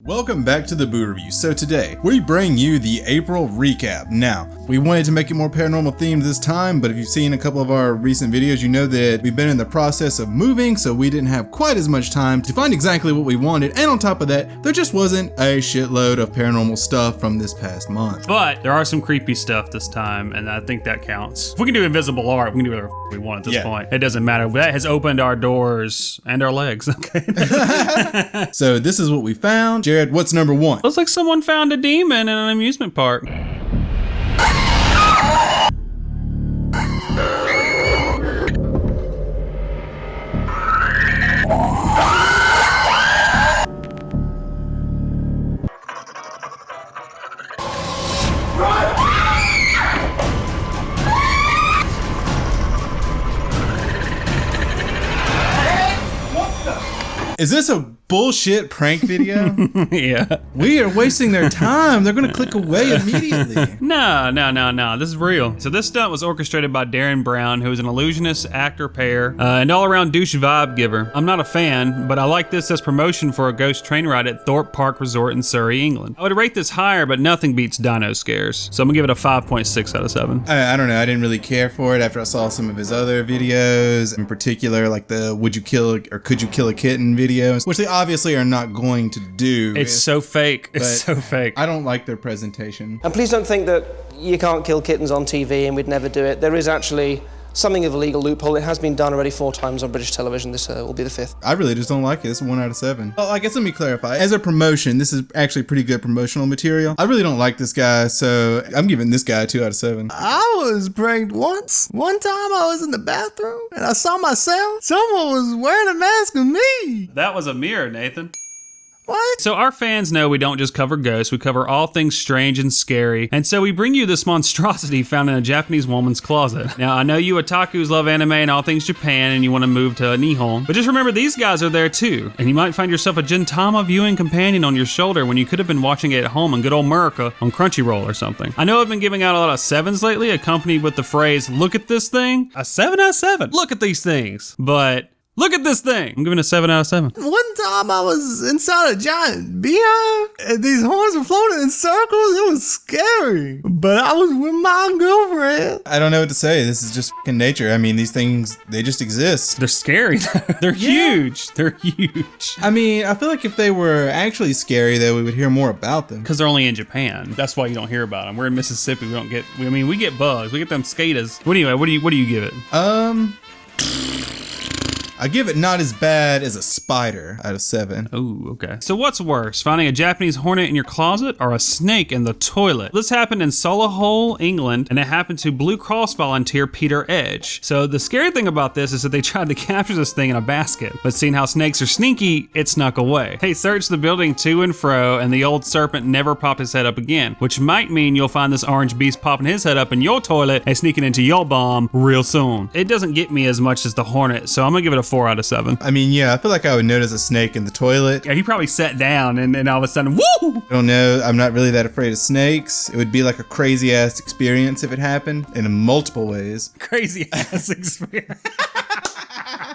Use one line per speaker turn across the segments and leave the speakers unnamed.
Welcome back to the Boo Review. So today, we bring you the April recap. Now, we wanted to make it more paranormal themed this time, but if you've seen a couple of our recent videos, you know that we've been in the process of moving, so we didn't have quite as much time to find exactly what we wanted, and on top of that, there just wasn't a shitload of paranormal stuff from this past month.
But there are some creepy stuff this time, and I think that counts. If we can do invisible art, we can do whatever we want at this point. It doesn't matter. That has opened our doors and our legs, okay?
So this is what we found. Jerad, what's number one?
Looks like someone found a demon in an amusement park.
Is this a bullshit prank video?
Yeah.
We are wasting their time. They're gonna click away immediately.
No. This is real. So this stunt was orchestrated by Darren Brown, who is an illusionist, actor, pair, and all-around douche vibe giver. I'm not a fan, but I like this as promotion for a ghost train ride at Thorpe Park Resort in Surrey, England. I would rate this higher, but nothing beats dino scares. So I'm gonna give it a 5.6 out of 7.
I don't know. I didn't really care for it after I saw some of his other videos, in particular, like the "Would you kill or could you kill a kitten" videos, which they obviously are not going to do.
It's so fake. It's so fake.
I don't like their presentation.
And please don't think that you can't kill kittens on TV and we'd never do it. There is actually something of a legal loophole. It has been done already 4 times on British television. This will be the 5th.
I really just don't like it. It's 1 out of 7. Well, I guess let me clarify. As a promotion, this is actually pretty good promotional material. I really don't like this guy, so I'm giving this guy a 2 out of 7.
I was pranked once. One time I was in the bathroom and I saw myself. Someone was wearing a mask of me.
That was a mirror, Nathan.
What?
So our fans know we don't just cover ghosts, we cover all things strange and scary, and so we bring you this monstrosity found in a Japanese woman's closet. Now, I know you otakus love anime and all things Japan and you want to move to Nihon, but just remember these guys are there too, and you might find yourself a Gintama viewing companion on your shoulder when you could have been watching it at home in good old America on Crunchyroll or something. I know I've been giving out a lot of 7s lately, accompanied with the phrase, "Look at this thing." A 7 out of 7. Look at these things. But look at this thing. I'm giving it a 7 out of 7.
One time I was inside a giant beehive and these horns were floating in circles. It was scary. But I was with my girlfriend.
I don't know what to say. This is just fucking nature. I mean, these things, they just exist.
They're scary. They're huge. They're huge.
I mean, I feel like if they were actually scary, though, we would hear more about them.
Because they're only in Japan. That's why you don't hear about them. We're in Mississippi. We don't get, we get bugs. We get them cicadas. Anyway, what do you give it?
I give it not as bad as a spider out of 7.
Oh, okay. So what's worse, finding a Japanese hornet in your closet or a snake in the toilet? This happened in Solihull, England, and it happened to Blue Cross volunteer Peter Edge. So the scary thing about this is that they tried to capture this thing in a basket, but seeing how snakes are sneaky, it snuck away. They searched the building to and fro, and the old serpent never popped his head up again, which might mean you'll find this orange beast popping his head up in your toilet and sneaking into your bomb real soon. It doesn't get me as much as the hornet, so I'm gonna give it a 4 out of 7.
I mean, yeah, I feel like I would notice a snake in the toilet.
Yeah, he probably sat down and all of a sudden, woo!
I don't know. I'm not really that afraid of snakes. It would be like a crazy ass experience if it happened in multiple ways.
Crazy ass experience.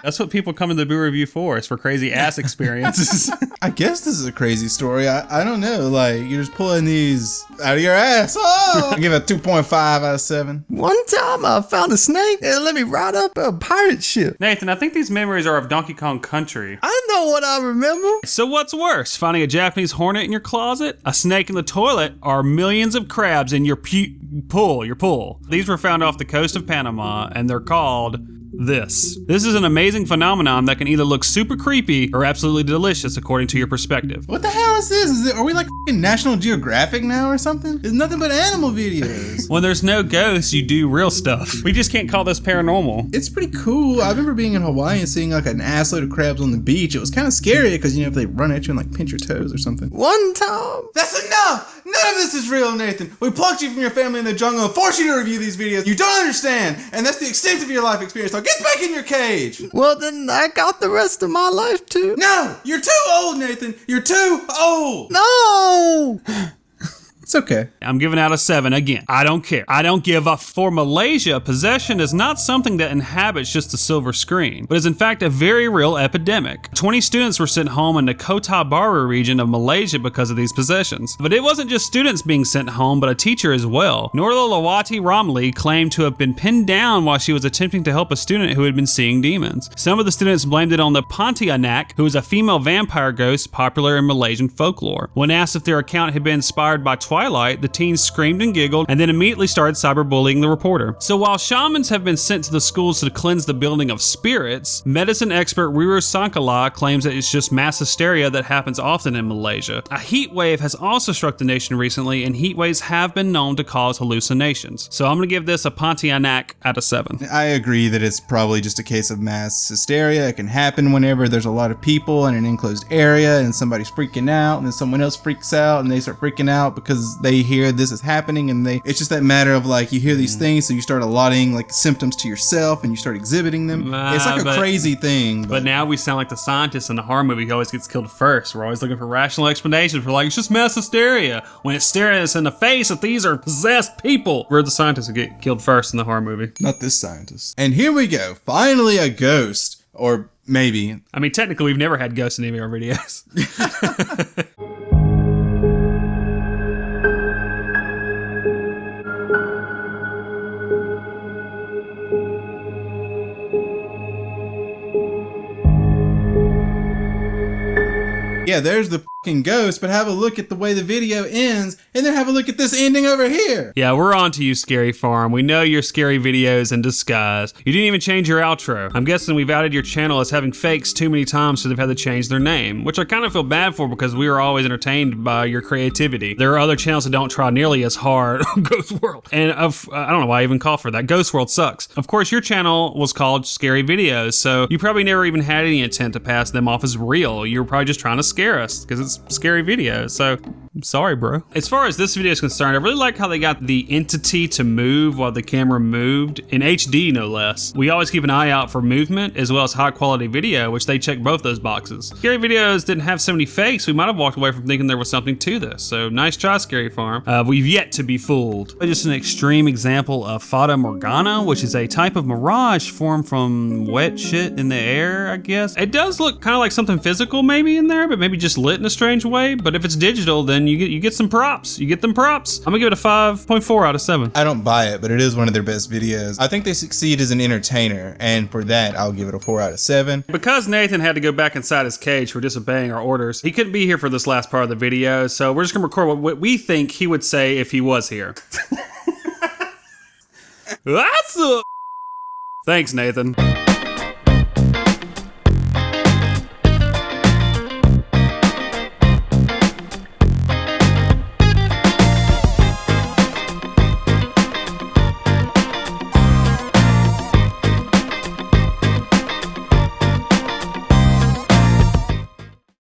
That's what people come to the Boo Review for. It's for crazy ass experiences.
I guess this is a crazy story. I don't know. Like, you're just pulling these out of your ass. Oh! I give it a 2.5 out of 7.
One time I found a snake and let me ride up a pirate ship.
Nathan, I think these memories are of Donkey Kong Country.
I know what I remember.
So what's worse, finding a Japanese hornet in your closet, a snake in the toilet, or millions of crabs in your pool? These were found off the coast of Panama, and they're called this. This is an amazing phenomenon that can either look super creepy or absolutely delicious according to your perspective.
What the hell is this? Are we like f***ing National Geographic now or something? It's nothing but animal videos.
When there's no ghosts, you do real stuff. We just can't call this paranormal.
It's pretty cool. I remember being in Hawaii and seeing like an assload of crabs on the beach. It was kind of scary because, you know, if they run at you and like pinch your toes or something.
One time.
That's enough! None of this is real, Nathan. We plucked you from your family in the jungle and forced you to review these videos. You don't understand, and that's the extent of your life experience. So get back in your cage.
Well, then I got the rest of my life too.
No, you're too old, Nathan. You're too old.
No!
It's okay.
I'm giving out a 7 again. I don't care. I don't give a. For Malaysia, possession is not something that inhabits just the silver screen, but is in fact a very real epidemic. 20 students were sent home in the Kota Baru region of Malaysia because of these possessions. But it wasn't just students being sent home, but a teacher as well. Norla Lawati Ramli claimed to have been pinned down while she was attempting to help a student who had been seeing demons. Some of the students blamed it on the Pontianak, who is a female vampire ghost popular in Malaysian folklore. When asked if their account had been inspired by Twilight, the teens screamed and giggled and then immediately started cyberbullying the reporter. So while shamans have been sent to the schools to cleanse the building of spirits, medicine expert Ruru Sankala claims that it's just mass hysteria that happens often in Malaysia. A heat wave has also struck the nation recently, and heat waves have been known to cause hallucinations. So I'm going to give this a Pontianak out of 7.
I agree that it's probably just a case of mass hysteria. It can happen whenever there's a lot of people in an enclosed area and somebody's freaking out, and then someone else freaks out and they start freaking out because they hear this is happening, and it's just that matter of like, you hear these things, so you start allotting like symptoms to yourself and you start exhibiting them. It's like a crazy thing.
But now we sound like the scientist in the horror movie who always gets killed first. We're always looking for rational explanations. We're like, it's just mass hysteria, when it's staring us in the face that these are possessed people. We're the scientists who get killed first in the horror movie.
Not this scientist. And here we go. Finally a ghost. Or maybe.
I mean, technically we've never had ghosts in any of our videos.
Yeah, there's the fucking ghost, but have a look at the way the video ends, and then have a look at this ending over here.
Yeah, we're on to you, Scary Farm. We know your scary videos in disguise. You didn't even change your outro. I'm guessing we've outed your channel as having fakes too many times, so they've had to change their name, which I kind of feel bad for because we were always entertained by your creativity. There are other channels that don't try nearly as hard on Ghost World. And I don't know why I even call for that. Ghost World sucks. Of course, your channel was called Scary Videos, so you probably never even had any intent to pass them off as real. You were probably just trying to scare us because it's scary videos. So I'm sorry, bro. As far as this video is concerned, I really like how they got the entity to move while the camera moved, in HD no less. We always keep an eye out for movement as well as high quality video, which they check both those boxes. Scary Videos didn't have so many fakes, we might have walked away from thinking there was something to this. So nice try, Scary Farm. We've yet to be fooled. Just an extreme example of Fata Morgana, which is a type of mirage formed from wet shit in the air, I guess. It does look kind of like something physical maybe in there, but maybe just lit in a strange way. But if it's digital, then you get some props. You get them props. I'm gonna give it a 5.4 out of 7.
I don't buy it, but it is one of their best videos. I think they succeed as an entertainer, and for that, I'll give it a 4 out of 7.
Because Nathan had to go back inside his cage for disobeying our orders, he couldn't be here for this last part of the video, so we're just gonna record what we think he would say if he was here. That's a... Thanks, Nathan.